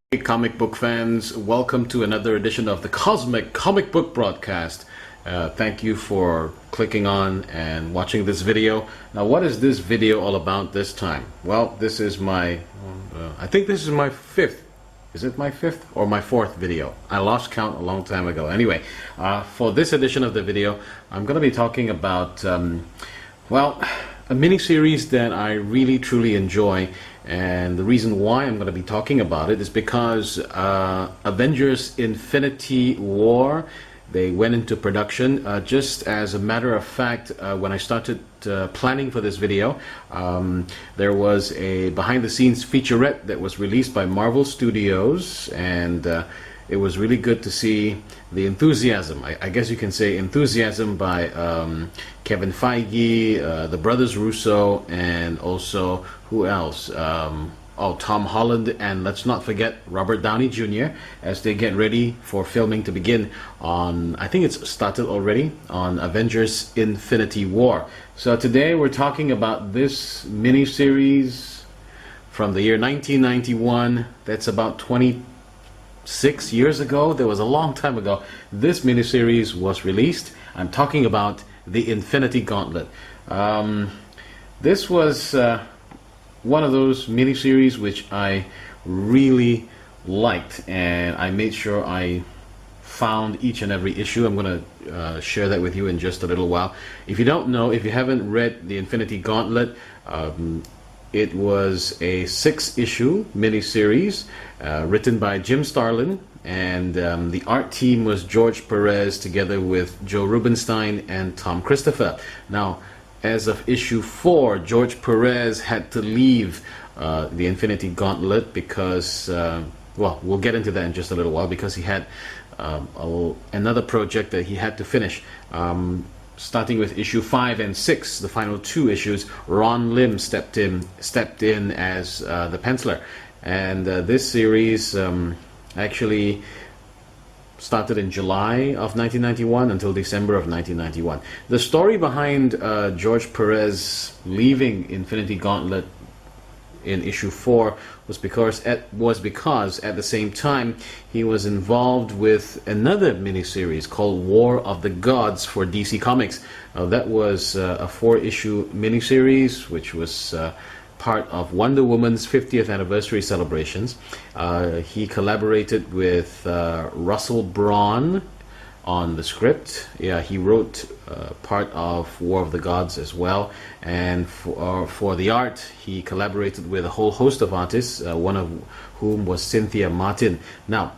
Hey comic book fans, welcome to another edition of the Cosmic Comic Book Broadcast. Thank you for clicking on and watching this video. Now, what is this video all about this time? Well, this is my, I think this is my fifth. Is it my fifth or my fourth video? I lost count a long time ago. Anyway, for this edition of the video, I'm going to be talking about, well, a mini-series that I really truly enjoy. And the reason why I'm going to be talking about it is because Avengers Infinity War, they went into production. Just as a matter of fact, when I started planning for this video, there was a behind-the-scenes featurette that was released by Marvel Studios, and it was really good to see the enthusiasm, I guess you can say enthusiasm, by Kevin Feige, the brothers Russo, and also who else? Tom Holland, and let's not forget Robert Downey Jr. as they get ready for filming to begin on, I think it's started already, on Avengers Infinity War. So today we're talking about this mini-series from the year 1991. That's about 26 years ago. That was a long time ago. This miniseries was released. I'm talking about the Infinity Gauntlet. This was one of those miniseries which I really liked, and I made sure I found each and every issue. I'm going to share that with you in just a little while. If you don't know, if you haven't read the Infinity Gauntlet, it was a 6-issue miniseries written by Jim Starlin, and the art team was George Perez together with Joe Rubinstein and Tom Christopher. Now, as of issue 4, George Perez had to leave the Infinity Gauntlet because, well, we'll get into that in just a little while, because he had another project that he had to finish. Starting with issue 5 and 6, the final 2 issues, Ron Lim stepped in as the penciler, and this series actually started in July of 1991 until December of 1991. The story behind George Perez leaving Infinity Gauntlet in issue 4 was because at the same time he was involved with another miniseries called War of the Gods for DC Comics. That was a 4-issue miniseries which was part of Wonder Woman's 50th anniversary celebrations. He collaborated with Russell Braun on the script. Yeah, he wrote part of War of the Gods as well, and for the art he collaborated with a whole host of artists, one of whom was Cynthia Martin. Now,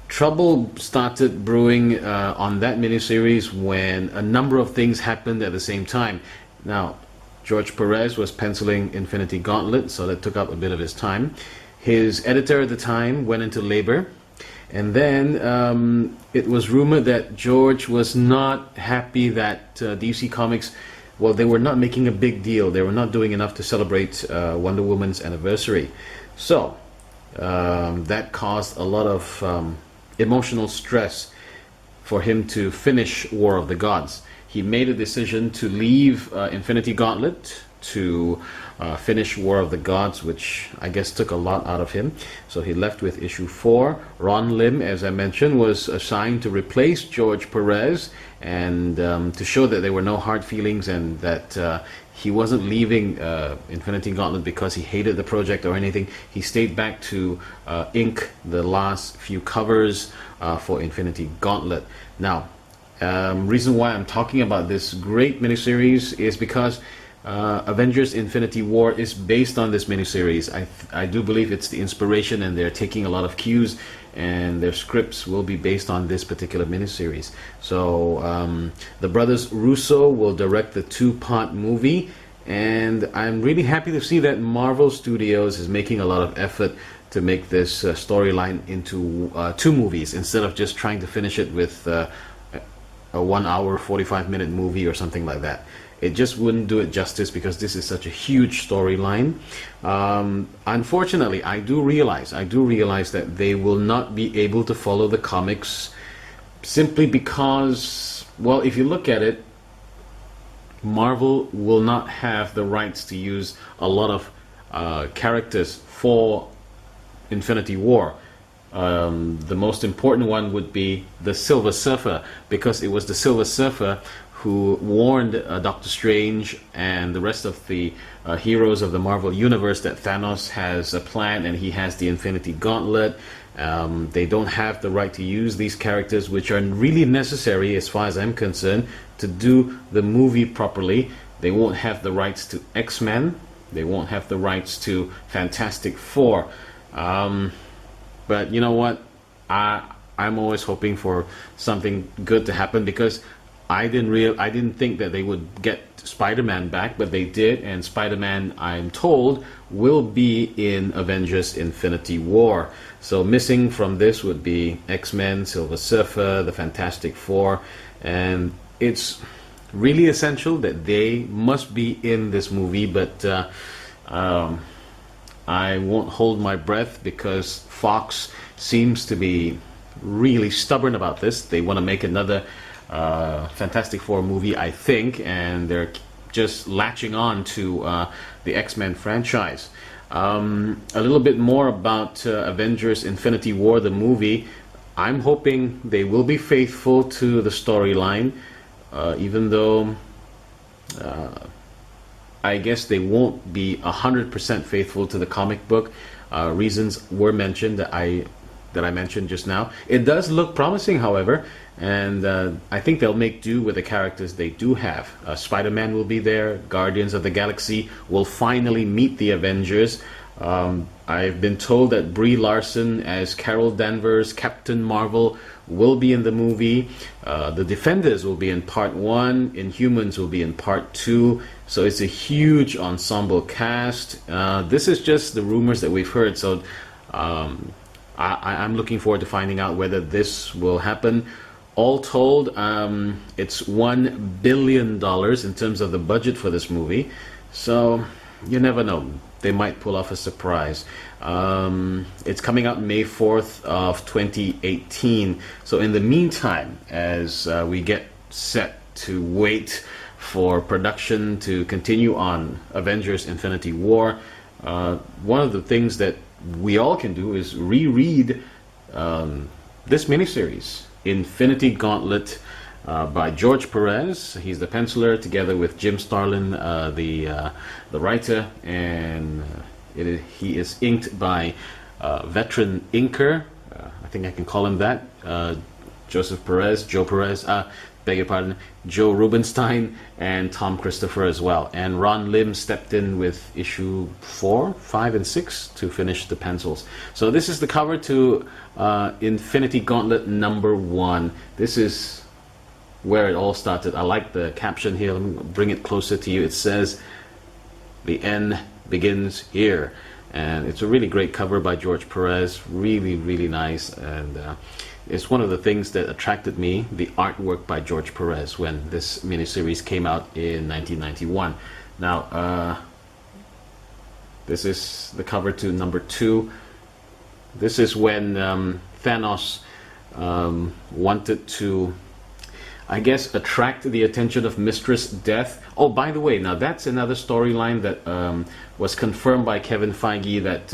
trouble started brewing on that miniseries when a number of things happened at the same time. Now, George Perez was penciling Infinity Gauntlet, so that took up a bit of his time. His editor at the time went into labor, and then it was rumored that George was not happy that DC Comics, well, they were not making a big deal. They were not doing enough to celebrate Wonder Woman's anniversary. So that caused a lot of emotional stress for him to finish War of the Gods. He made a decision to leave Infinity Gauntlet to finish War of the Gods, which I guess took a lot out of him. So he left with issue 4. Ron Lim, as I mentioned, was assigned to replace George Perez, and to show that there were no hard feelings and that he wasn't leaving Infinity Gauntlet because he hated the project or anything. He stayed back to ink the last few covers for Infinity Gauntlet. Now, reason why I'm talking about this great miniseries is because Avengers Infinity War is based on this miniseries. I do believe it's the inspiration, and they're taking a lot of cues, and their scripts will be based on this particular miniseries. So the brothers Russo will direct the 2-part movie, and I'm really happy to see that Marvel Studios is making a lot of effort to make this storyline into 2 movies, instead of just trying to finish it with a 1-hour 45-minute movie or something like that. It just wouldn't do it justice, because this is such a huge storyline. Unfortunately, I do realize that they will not be able to follow the comics, simply because, well, if you look at it, Marvel will not have the rights to use a lot of characters for Infinity War. The most important one would be the Silver Surfer, because it was the Silver Surfer who warned Doctor Strange and the rest of the heroes of the Marvel Universe that Thanos has a plan and he has the Infinity Gauntlet. They don't have the right to use these characters, which are really necessary as far as I'm concerned to do the movie properly. They won't have the rights to X-Men. They won't have the rights to Fantastic Four. But you know what? I'm always hoping for something good to happen, because I didn't think that they would get Spider-Man back, but they did, and Spider-Man, I'm told, will be in Avengers Infinity War. So missing from this would be X-Men, Silver Surfer, the Fantastic Four, and it's really essential that they must be in this movie, but I won't hold my breath, because Fox seems to be really stubborn about this. They want to make another Fantastic Four movie, I think, and they're just latching on to the X-Men franchise. A little bit more about Avengers Infinity War, the movie. I'm hoping they will be faithful to the storyline, even though I guess they won't be 100% faithful to the comic book. Reasons were mentioned that I mentioned just now. It does look promising, however, and I think they'll make do with the characters they do have. Spider-Man will be there. Guardians of the Galaxy will finally meet the Avengers. I've been told that Brie Larson as Carol Danvers, Captain Marvel, will be in the movie. The Defenders will be in part 1. Inhumans will be in part 2. So it's a huge ensemble cast. This is just the rumors that we've heard, so I'm looking forward to finding out whether this will happen. All told, it's $1 billion in terms of the budget for this movie. So you never know. They might pull off a surprise. It's coming out May 4th of 2018. So in the meantime, as we get set to wait for production to continue on Avengers Infinity War, one of the things that we all can do is reread this miniseries, Infinity Gauntlet, by George Perez. He's the penciler, together with Jim Starlin, the writer, and he is inked by veteran inker. I think I can call him that. Joe Perez. Beg your pardon, Joe Rubenstein, and Tom Christopher as well. And Ron Lim stepped in with issue 4, 5, and 6 to finish the pencils. So this is the cover to Infinity Gauntlet number 1. This is where it all started. I like the caption here. Let me bring it closer to you. It says, "The end begins here." And it's a really great cover by George Perez. Really, really nice. And it's one of the things that attracted me, the artwork by George Perez, when this miniseries came out in 1991. Now, this is the cover to number 2. This is when Thanos wanted to, I guess, attract the attention of Mistress Death. Oh, by the way, now that's another storyline that was confirmed by Kevin Feige, that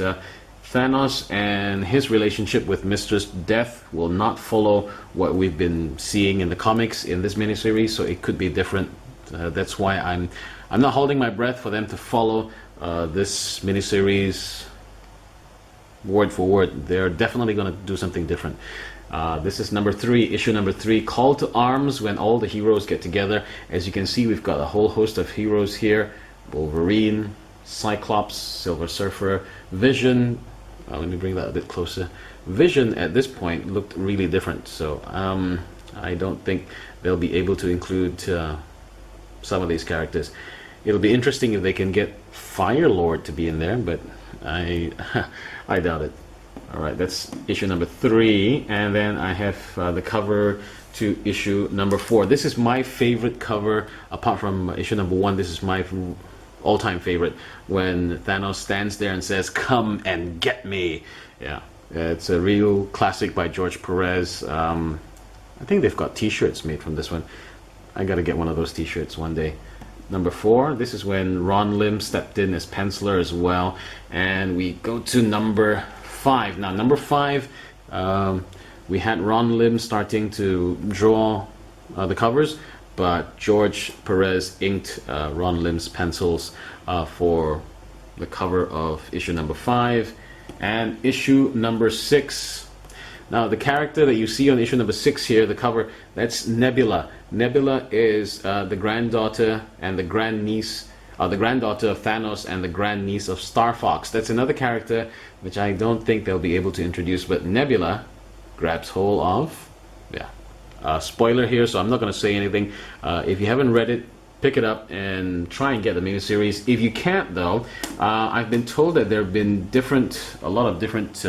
Thanos and his relationship with Mistress Death will not follow what we've been seeing in the comics in this miniseries, so it could be different. That's why I'm not holding my breath for them to follow this miniseries word for word. They're definitely going to do something different. This is number 3, issue number 3, Call to Arms, when all the heroes get together. As you can see, we've got a whole host of heroes here: Wolverine, Cyclops, Silver Surfer, Vision. Let me bring that a bit closer. Vision at this point looked really different, so I don't think they'll be able to include some of these characters. It'll be interesting if they can get Firelord to be in there, but I doubt it. Alright, that's issue number 3, and then I have the cover to issue number 4. This is my favorite cover, apart from issue number 1. This is my all-time favorite, when Thanos stands there and says, "Come and get me." Yeah, it's a real classic by George Perez. I think they've got t-shirts made from this one. I gotta get one of those t-shirts one day. Number 4, this is when Ron Lim stepped in as penciler as well. And we go to number 5. Now, number 5, We had Ron Lim starting to draw the covers, but George Perez inked Ron Lim's pencils for the cover of issue number 5 and issue number 6. Now, the character that you see on issue number 6 here, the cover, that's Nebula. Nebula is the granddaughter and the grandniece, the granddaughter of Thanos and the grandniece of Star Fox. That's another character which I don't think they'll be able to introduce, but Nebula grabs hold of, spoiler here, so I'm not going to say anything. If you haven't read it, pick it up and try and get the miniseries. If you can't, though, I've been told that there have been a lot of different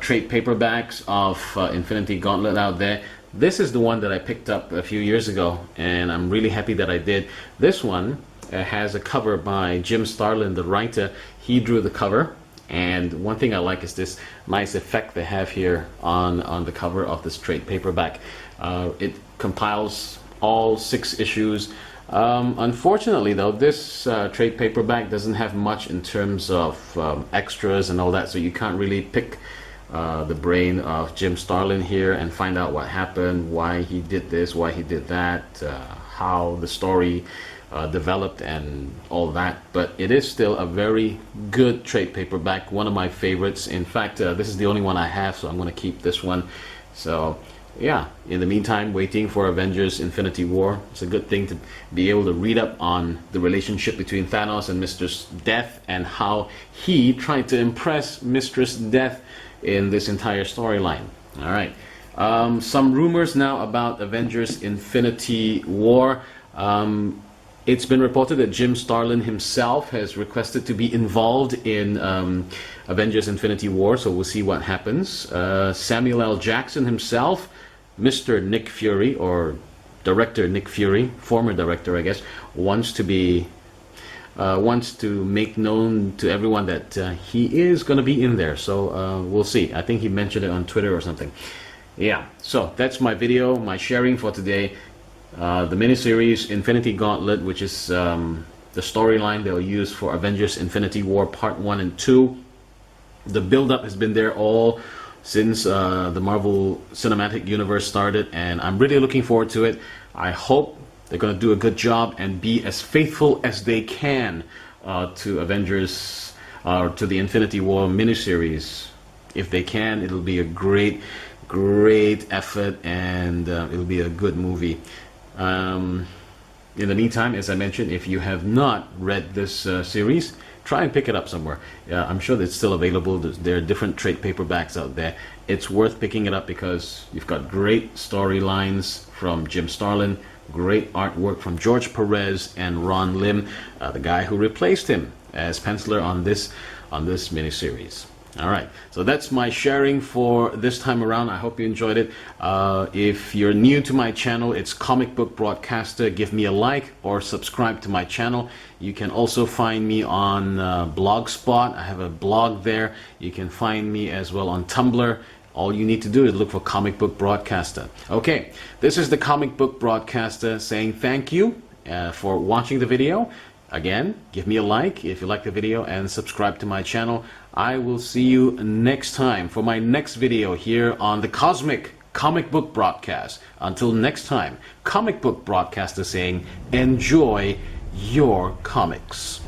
trade paperbacks of Infinity Gauntlet out there. This is the one that I picked up a few years ago, and I'm really happy that I did. This one has a cover by Jim Starlin, the writer. He drew the cover, and one thing I like is this nice effect they have here on the cover of this trade paperback. It compiles all 6 issues. Unfortunately, though, this trade paperback doesn't have much in terms of extras and all that, so you can't really pick the brain of Jim Starlin here and find out what happened, why he did this, why he did that, how the story developed and all that. But it is still a very good trade paperback, one of my favorites. In fact, this is the only one I have, so I'm going to keep this one. So yeah, in the meantime, waiting for Avengers Infinity War. It's a good thing to be able to read up on the relationship between Thanos and Mistress Death and how he tried to impress Mistress Death in this entire storyline. All right, some rumors now about Avengers Infinity War. It's been reported that Jim Starlin himself has requested to be involved in Avengers Infinity War, so we'll see what happens. Samuel L. Jackson himself, Mr. Nick Fury, or Director Nick Fury, former director, I guess, wants to make known to everyone that he is going to be in there. So we'll see. I think he mentioned it on Twitter or something. Yeah, so that's my video, my sharing for today. The miniseries Infinity Gauntlet, which is the storyline they'll use for Avengers Infinity War Part 1 and 2. The build-up has been there all since the Marvel Cinematic Universe started, and I'm really looking forward to it. I hope they're going to do a good job and be as faithful as they can to Avengers, to the Infinity War miniseries. If they can, it'll be a great effort, and it'll be a good movie. In the meantime, as I mentioned, if you have not read this series, try and pick it up somewhere. I'm sure that it's still available. There are different trade paperbacks out there. It's worth picking it up because you've got great storylines from Jim Starlin, great artwork from George Perez and Ron Lim, the guy who replaced him as penciler on this miniseries. All right, so that's my sharing for this time around. I hope you enjoyed it. If you're new to my channel, it's Comic Book Broadcaster. Give me a like or subscribe to my channel. You can also find me on Blogspot. I have a blog there. You can find me as well on Tumblr. All you need to do is look for Comic Book Broadcaster. Okay, this is the Comic Book Broadcaster saying thank you for watching the video. Again, give me a like if you like the video and subscribe to my channel. I will see you next time for my next video here on the Cosmic Comic Book Broadcast. Until next time, Comic Book Broadcaster saying enjoy your comics.